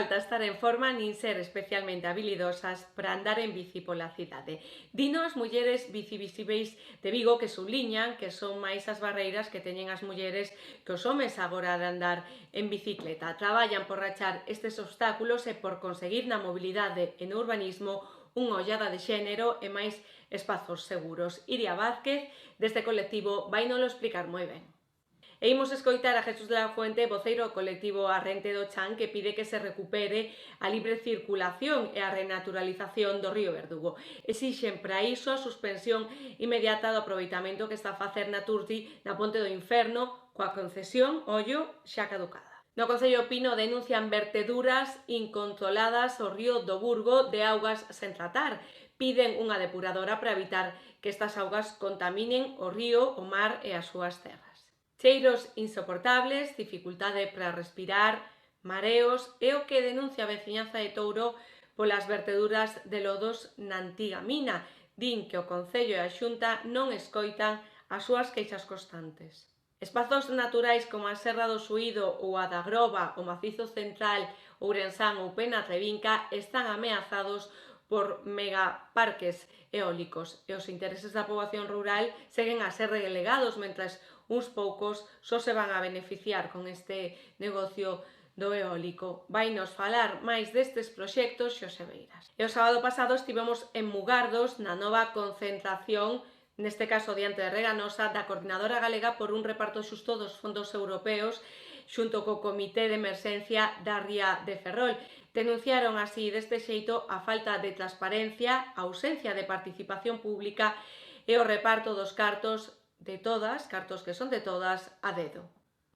falta estar en forma nin ser especialmente habilidosas para andar en bici pola cidade. Dino as mulleres bicivisíveis de Vigo que subliñan que son máis as barreiras que teñen as mulleres que os homes agora de andar en bicicleta. Traballan por rachar estes obstáculos e por conseguir na mobilidade e no urbanismo unha ollada de xénero e máis espazos seguros. Iria Vázquez, deste colectivo, vai nolo explicar moi ben. E imos escoitar a Jesús de la Fuente, voceiro do colectivo Arrente do Chan, que pide que se recupere a libre circulación e a renaturalización do río Verdugo. Exixen para iso a suspensión inmediata do aproveitamento que está a facer Naturti na Ponte do Inferno, coa concesión, ollo, xa caducada. No Concello Pino denuncian verteduras incontroladas ao río do Burgo de augas sen tratar. Piden unha depuradora para evitar que estas augas contaminen o río, o mar e as súas terras. Cheiros insoportables, dificultade para respirar, mareos é o que denuncia a veciñanza de Touro polas verteduras de lodos na antiga mina. Din que o Concello e a Xunta non escoitan as súas queixas constantes. Espazos naturais como a Serra do Suído ou a da Groba, o Macizo Central, Ourensán ou Pena Trevinca están ameazados por megaparques eólicos e os intereses da poboación rural seguen a ser relegados mentres uns poucos só se van a beneficiar con este negocio do eólico. Vainos falar máis destes proxectos Xosé Beiras. E o sábado pasado estivemos en Mugardos na nova concentración, neste caso diante de Reganosa, da Coordinadora Galega por un reparto xusto dos fondos europeos xunto co Comité de Emerxencia da Ría de Ferrol. Denunciaron así deste xeito a falta de transparencia, a ausencia de participación pública e o reparto dos cartos de todas, cartos que son de todas, a dedo.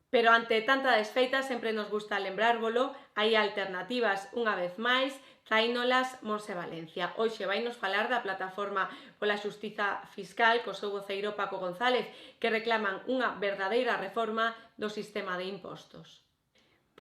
Pero ante tanta desfeita sempre nos gusta lembrárvolo, hai alternativas unha vez máis, traínolas Monse Valencia. Hoxe vainos falar da plataforma pola xustiza fiscal co seu voceiro Paco González, que reclaman unha verdadeira reforma do sistema de impostos.